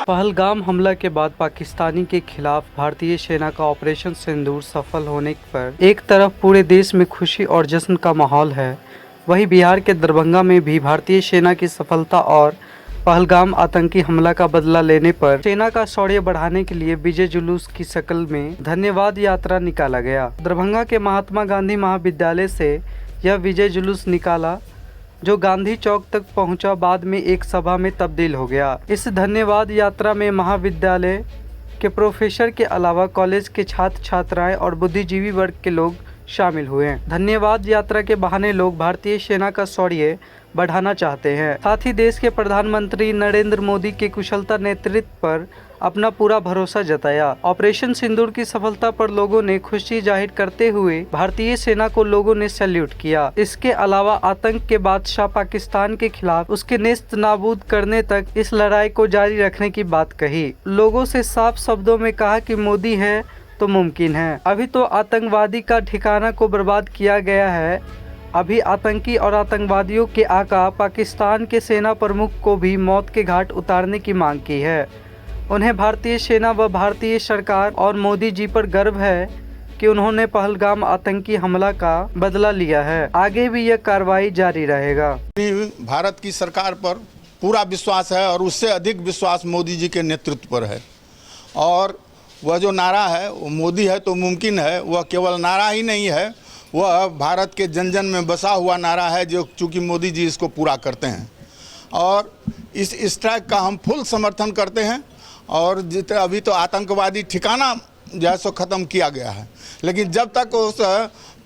पहलगाम हमला के बाद पाकिस्तानी के खिलाफ भारतीय सेना का ऑपरेशन सिंदूर सफल होने पर एक तरफ पूरे देश में खुशी और जश्न का माहौल है, वहीं बिहार के दरभंगा में भी भारतीय सेना की सफलता और पहलगाम आतंकी हमला का बदला लेने पर सेना का शौर्य बढ़ाने के लिए विजय जुलूस की शक्ल में धन्यवाद यात्रा निकाला गया। दरभंगा के महात्मा गांधी महाविद्यालय से यह विजय जुलूस निकाला जो गांधी चौक तक पहुंचा, बाद में एक सभा में तब्दील हो गया। इस धन्यवाद यात्रा में महाविद्यालय के प्रोफेसर के अलावा कॉलेज के छात्र छात्राएं और बुद्धिजीवी वर्ग के लोग शामिल हुए। धन्यवाद यात्रा के बहाने लोग भारतीय सेना का शौर्य बढ़ाना चाहते हैं, साथ ही देश के प्रधानमंत्री नरेंद्र मोदी के कुशलता नेतृत्व पर अपना पूरा भरोसा जताया। ऑपरेशन सिंदूर की सफलता पर लोगों ने खुशी जाहिर करते हुए भारतीय सेना को लोगों ने सैल्यूट किया। इसके अलावा आतंक के बादशाह पाकिस्तान के खिलाफ उसके नेस्त नाबूद करने तक इस लड़ाई को जारी रखने की बात कही। लोगों से साफ शब्दों में कहा कि मोदी है तो मुमकिन है। अभी तो आतंकवादी का ठिकाना को बर्बाद किया गया है। अभी आतंकी और आतंकवादियों के आका पाकिस्तान के सेना प्रमुख को भी मौत के घाट उतारने की मांग की है। उन्हें भारतीय सेना व भारतीय सरकार और मोदी जी पर गर्व है कि उन्होंने पहलगाम आतंकी हमला का बदला लिया है। आगे भी यह कार्रवाई जारी रहेगा। भारत की सरकार पर पूरा विश्वास है और उससे अधिक विश्वास मोदी जी के नेतृत्व पर है। और वह जो नारा है वो मोदी है तो मुमकिन है, वह केवल नारा ही नहीं है, वह भारत के जन जन में बसा हुआ नारा है, जो चूँकि मोदी जी इसको पूरा करते हैं। और इस स्ट्राइक का हम फुल समर्थन करते हैं। और जितने अभी तो आतंकवादी ठिकाना जो है सो ख़त्म किया गया है, लेकिन जब तक उस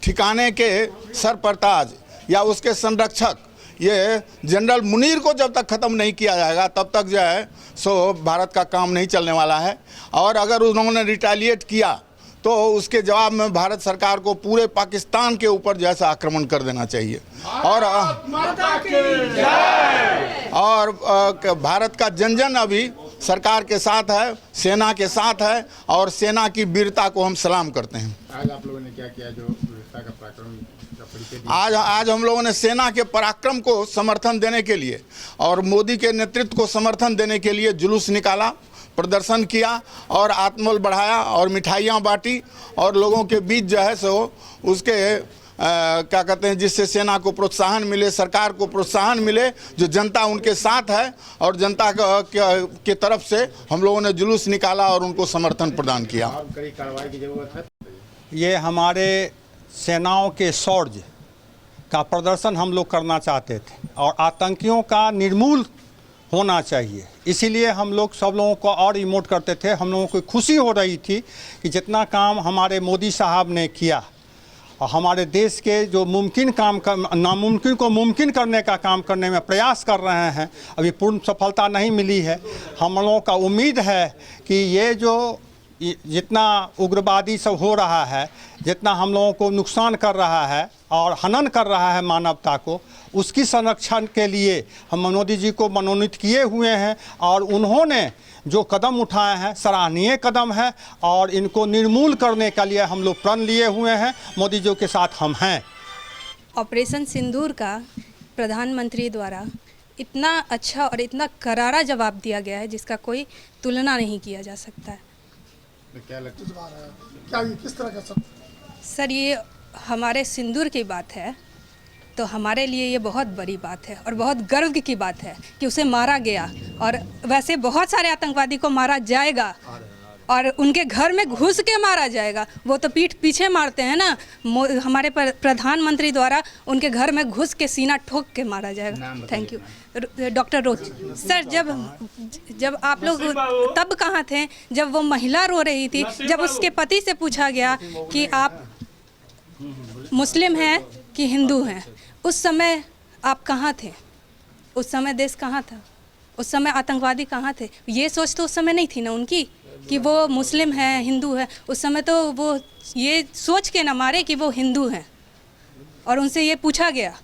ठिकाने के सरपरताज या उसके संरक्षक ये जनरल मुनीर को जब तक ख़त्म नहीं किया जाएगा तब तक जो है सो भारत का काम नहीं चलने वाला है। और अगर उन्होंने रिटेलिएट किया तो उसके जवाब में भारत सरकार को पूरे पाकिस्तान के ऊपर जैसा आक्रमण कर देना चाहिए। और भारत का जन जन अभी सरकार के साथ है, सेना के साथ है और सेना की वीरता को हम सलाम करते हैं। आज आप लोगों ने क्या किया जो वीरता का पराक्रम आज हम लोगों ने सेना के पराक्रम को समर्थन देने के लिए और मोदी के नेतृत्व को समर्थन देने के लिए जुलूस निकाला, प्रदर्शन किया और आत्मबल बढ़ाया और मिठाइयाँ बांटी और लोगों के बीच जो है सो उसके क्या कहते हैं, जिससे सेना को प्रोत्साहन मिले, सरकार को प्रोत्साहन मिले, जो जनता उनके साथ है और जनता के तरफ से हम लोगों ने जुलूस निकाला और उनको समर्थन प्रदान किया। कड़ी कार्रवाई की जरूरत है। ये हमारे सेनाओं के शौर्य का प्रदर्शन हम लोग करना चाहते थे और आतंकियों का निर्मूल होना चाहिए, इसीलिए हम लोग सब लोगों को और इमोट करते थे। हम लोगों को खुशी हो रही थी कि जितना काम हमारे मोदी साहब ने किया और हमारे देश के जो मुमकिन काम कर नामुमकिन को मुमकिन करने का काम करने में प्रयास कर रहे हैं, अभी पूर्ण सफलता नहीं मिली है। हम लोगों का उम्मीद है कि ये जो जितना उग्रवादी सब हो रहा है, जितना हम लोगों को नुकसान कर रहा है और हनन कर रहा है मानवता को, उसकी संरक्षण के लिए हम मोदी जी को मनोनीत किए हुए हैं और उन्होंने जो कदम उठाए हैं सराहनीय कदम है और इनको निर्मूल करने के लिए हम लोग प्रण लिए हुए हैं। मोदी जी के साथ हम हैं। ऑपरेशन सिंदूर का प्रधानमंत्री द्वारा इतना अच्छा और इतना करारा जवाब दिया गया है जिसका कोई तुलना नहीं किया जा सकता है। क्या लगता है क्या ये किस तरह का सब? सर, ये हमारे सिंदूर की बात है तो हमारे लिए ये बहुत बड़ी बात है और बहुत गर्व की बात है कि उसे मारा गया। और वैसे बहुत सारे आतंकवादी को मारा जाएगा और उनके घर में घुस के मारा जाएगा, वो तो पीठ पीछे मारते हैं ना। हमारे प्रधानमंत्री द्वारा उनके घर में घुस के सीना ठोक के मारा जाएगा। Thank you. Doctor Rose sir, जब आप लोग तब कहाँ थे जब वो महिला रो रही थी, जब उसके पति से पूछा गया कि आप मुस्लिम हैं कि हिंदू हैं, उस समय आप कहाँ थे? उस समय देश कहाँ था? उस समय आतंकवादी कहाँ थे? ये सोच तो उस समय नहीं थी ना उनकी कि वो मुस्लिम है हिंदू है। उस समय तो वो ये सोच के ना मारे कि वो हिंदू हैं और उनसे ये पूछा गया